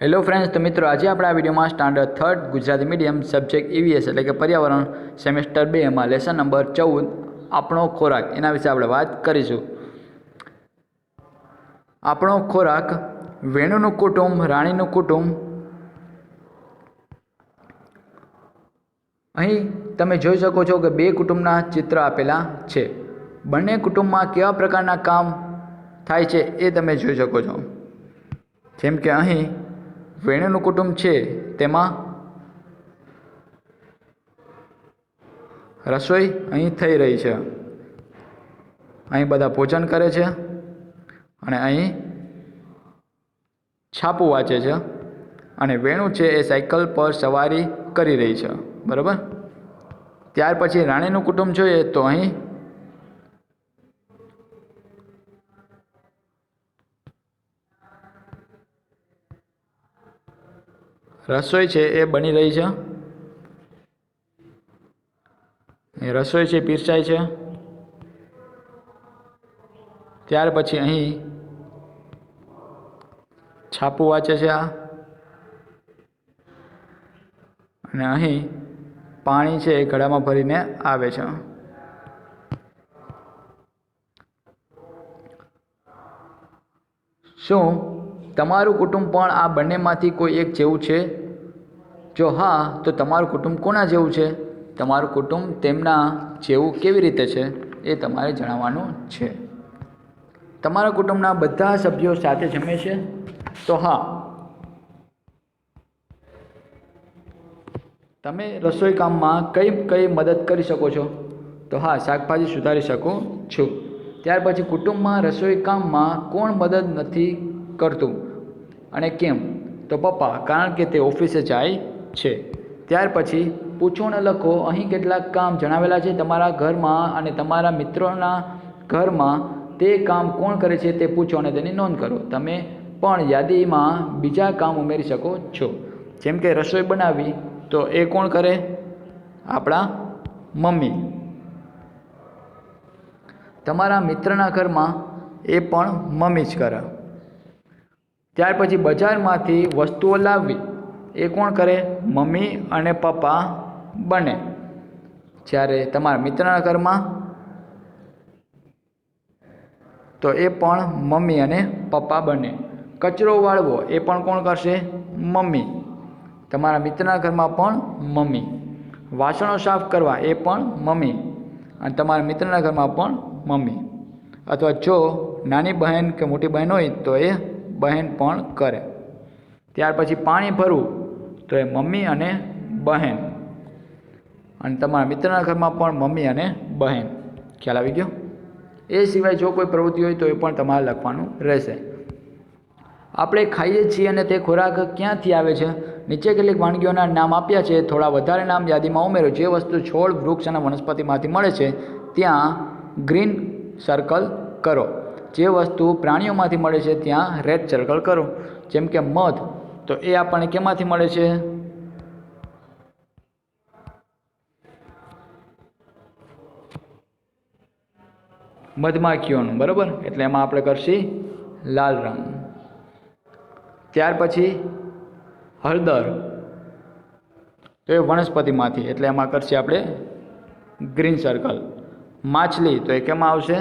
Hello friends, તો મિત્રો આજે આપણે આ વિડીયોમાં standard third Gujarati medium subject EVS એટલે કે પર્યાવરણ સેમેસ્ટર 2 માં લેસન નંબર 14 આપણો ખોરાક એના વિશે આપણે વાત કરીશું. આપણો ખોરાક, વેણુનું કુટુંબ, રાણીનું કુટુંબ. અહીં તમે જોઈ શકો છો કે બે કુટુંબના ચિત્ર આપેલા છે. બંને કુટુંબમાં કેવા પ્રકારના કામ થાય છે એ તમે જોઈ શકો છો. જેમ કે અહીં વેણુનું કુટુંબ છે તેમાં રસોઈ અહીં થઈ રહી છે. અહીં બધા ભોજન કરે છે અને અહીં છાપું વાંચે છે. અને વેણુ છે એ સાયકલ પર સવારી કરી રહી છે. બરાબર. ત્યાર પછી રાણીનું કુટુંબ જોઈએ તો અહીં રસોઈ છે એ બની રહી છે. એ રસોઈ છે પીરસાય છે. ત્યાર પછી અહીં છાપું વાંચે છે અને અહીં પાણી છે એ ઘડામાં ભરીને આવે છે. શું તમારું કુટુંબ પણ આ બંનેમાંથી કોઈ એક જેવું છે? જો હા, તો તમારું કુટુંબ કોના જેવું છે? તમારું કુટુંબ તેમના જેવું કેવી રીતે છે એ તમારે જણાવવાનું છે. તમારા કુટુંબના બધા સભ્યો સાથે જમે છે? તો હા. તમે રસોઈ કામમાં કઈ મદદ કરી શકો છો? તો હા, શાકભાજી સુધારી શકું છું. ત્યાર પછી કુટુંબમાં રસોઈ કામમાં કોણ મદદ નથી કરતું અને કેમ? તો પપ્પા, કારણ કે તે ઓફિસે જાય છે. ત્યાર પછી પૂછોને લખો. અહીં કેટલાક કામ જણાવેલા છે તમારા ઘરમાં અને તમારા મિત્રોના ઘરમાં. તે કામ કોણ કરે છે તે પૂછો અને તેની નોંધ કરો. તમે પણ યાદીમાં બીજા કામ ઉમેરી શકો છો. જેમ કે રસોઈ બનાવવી તો એ કોણ કરે? આપણા મમ્મી. તમારા મિત્રના ઘરમાં એ પણ મમ્મી જ કરે. ત્યાર પછી બજારમાંથી વસ્તુઓ લાવવી એ કોણ કરે? મમ્મી અને પપ્પા બંને. જ્યારે તમારા મિત્રના ઘરમાં તો એ પણ મમ્મી અને પપ્પા બંને. કચરો વાળવો એ પણ કોણ કરશે? મમ્મી. તમારા મિત્રના ઘરમાં પણ મમ્મી. વાસણો સાફ કરવા એ પણ મમ્મી અને તમારા મિત્રના ઘરમાં પણ મમ્મી. અથવા જો નાની બહેન કે મોટી બહેન હોય તો એ બહેન પણ કરે. ત્યાર પછી પાણી ભરવું તો એ મમ્મી અને બહેન. અને તમારા મિત્રના ઘરમાં પણ મમ્મી અને બહેન. ખ્યાલ આવી ગયો? એ સિવાય જો કોઈ પ્રવૃત્તિ હોય તો એ પણ તમારે લખવાનું રહેશે. આપણે ખાઈએ છીએ અને તે ખોરાક ક્યાંથી આવે છે? નીચે કેટલીક વાનગીઓના નામ આપ્યા છે. થોડા વધારે નામ યાદીમાં ઉમેરો. જે વસ્તુ છોડ, વૃક્ષ અને વનસ્પતિમાંથી મળે છે ત્યાં ગ્રીન સર્કલ કરો. જે વસ્તુ પ્રાણીઓમાંથી મળે છે ત્યાં રેડ સર્કલ કરો. જેમ કે મધ, તો એ આપણને કેમાંથી મળે છે? મધમાખીઓનું. બરાબર. એટલે એમાં આપણે કરશી લાલ રંગ. ત્યાર પછી હળદર, તો એ વનસ્પતિમાંથી, એટલે એમાં કરશે આપણે ગ્રીન સર્કલ. માછલી, તો એ કેમાં આવશે?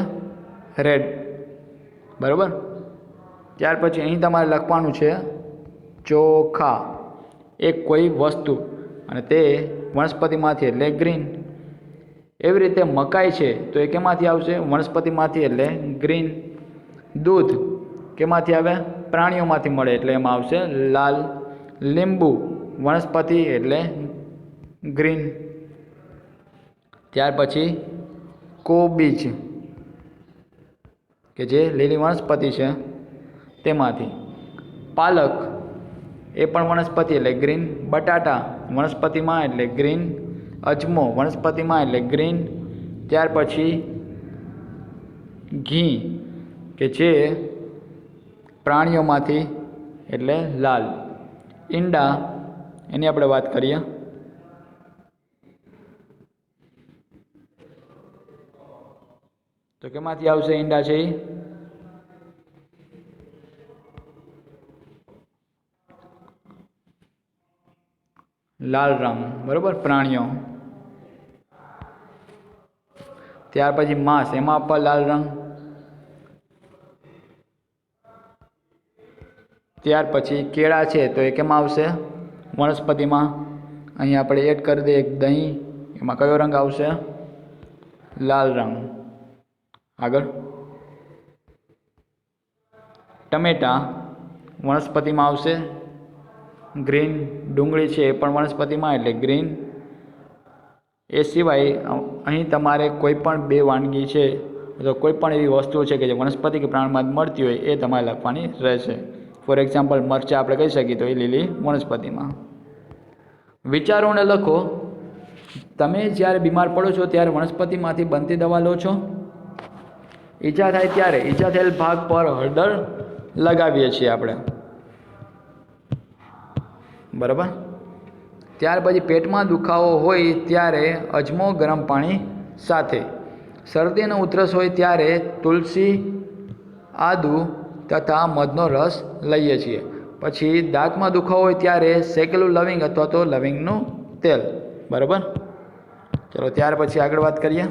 રેડ. બરાબર. ત્યાર પછી અહીં તમારે લખવાનું છે ચોખા. એક કોઈ વસ્તુ અને તે વનસ્પતિમાંથી એટલે ગ્રીન. એવી રીતે મકાઈ છે તો એ કેમાંથી આવશે? વનસ્પતિમાંથી એટલે ગ્રીન. દૂધ કેમાંથી આવે? પ્રાણીઓમાંથી મળે એટલે એમાં આવશે લાલ. લીંબુ વનસ્પતિ એટલે ગ્રીન. ત્યાર પછી કોબીજ કે જે લીલી વનસ્પતિ છે તેમાંથી. પાલક એ પણ વનસ્પતિ એટલે ગ્રીન. બટાટા વનસ્પતિમાં એટલે ગ્રીન. અજમો વનસ્પતિમાં એટલે ગ્રીન. ત્યાર પછી ઘી કે જે પ્રાણીઓમાંથી એટલે લાલ. ઈંડા એની આપણે વાત કરીએ તો કેમાંથી આવશે ઈંડા છે? લાલ રંગ, બરાબર, પ્રાણીઓ. ત્યાર પછી માંસ, એમાં પણ લાલ રંગ. ત્યાર પછી કેળા છે તો એ કેમાં આવશે? વનસ્પતિમાં. અહીં આપણે એડ કરી દઈએ દહીં, એમાં કયો રંગ આવશે? લાલ રંગ. આગળ ટમેટા વનસ્પતિમાં આવશે ગ્રીન. ડુંગળી છે એ પણ વનસ્પતિમાં એટલે ગ્રીન. એ સિવાય અહીં તમારે કોઈ પણ બે વાનગી છે તો કોઈ પણ એવી વસ્તુ છે કે જે વનસ્પતિ કે પ્રાણમાં મળતી હોય એ તમારે લખવાની રહેશે. ફોર એક્ઝામ્પલ મરચાં આપણે કહી શકીએ તો એ લીલી વનસ્પતિમાં. વિચારોને લખો. તમે જ્યારે બીમાર પડો છો ત્યારે વનસ્પતિમાંથી બનતી દવા લો છો. ઈજા થાય ત્યારે ઈજા થયેલ ભાગ પર હળદર લગાવીએ છીએ આપણે, બરાબર. ત્યાર પછી પેટમાં દુખાવો હોય ત્યારે અજમો ગરમ પાણી સાથે. શરદી અને ઉધરસ હોય ત્યારે તુલસી, આદુ તથા મધનો રસ લઈએ છીએ. પછી દાંતમાં દુખાવો હોય ત્યારે શેકેલું લવિંગ અથવા તો લવિંગનું તેલ, બરાબર. ચલો ત્યાર પછી આગળ વાત કરીએ.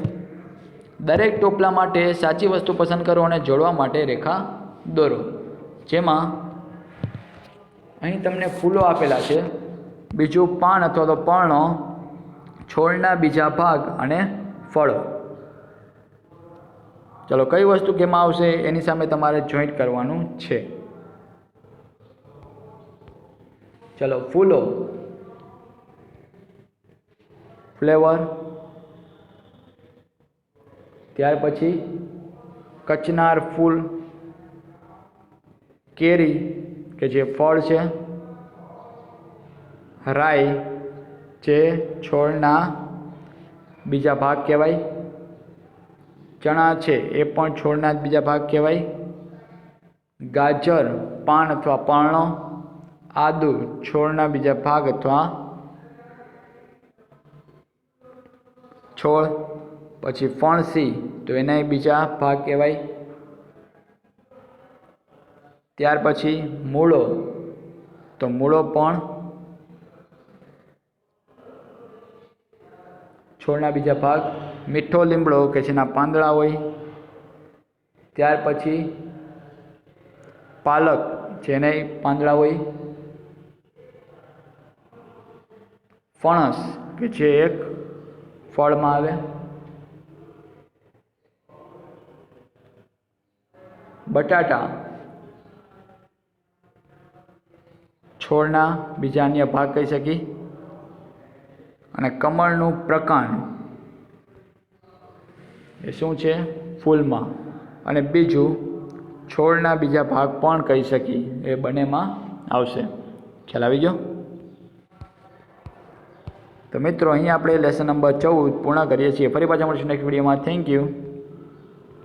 દરેક ટોપલા માટે સાચી વસ્તુ પસંદ કરો અને જોડવા માટે રેખા દોરો. જેમાં અહીં તમને ફૂલો આપેલા છે, બીજું પાન અથવા તો પર્ણો, છોડના બીજા ભાગ અને ફળો. ચલો કઈ વસ્તુ કેમાં આવશે એની સામે તમારે જોઈન્ટ કરવાનું છે. ચલો ફૂલો, ફ્લેવર. ત્યાર પછી કચનાર ફૂલ, કેરી કે જે ફળ છે, રાઈ જે છોડના બીજા ભાગ કહેવાય, ચણા છે એ પણ છોડના જ બીજા ભાગ કહેવાય, ગાજર પાન અથવા પર્ણો, આદુ છોડના બીજા ભાગ અથવા છોડ, પછી ફણસી તો એના બીજા ભાગ કહેવાય. ત્યાર પછી મૂળો, તો મૂળો પણ છોડના બીજા ભાગ. મીઠો લીમડો કે જેના પાંદડા હોય. ત્યાર પછી પાલક જેને પાંદડા હોય. ફણસ કે જે એક ફળમાં આવે. બટાટા છોડના બીજા અન્ય ભાગ કહી શકી. અને કમળનું પ્રકાંડ એ શું છે? ફૂલમાં. અને બીજું છોડના બીજા ભાગ પણ કહી શકી. એ બંનેમાં આવશે. ખ્યાલ આવી ગયો? તો મિત્રો અહીં આપણે લેસન નંબર 14 પૂર્ણ કરીએ છીએ. ફરી પાછા મળીશું નેક્સ્ટ વિડીયોમાં. Thank you.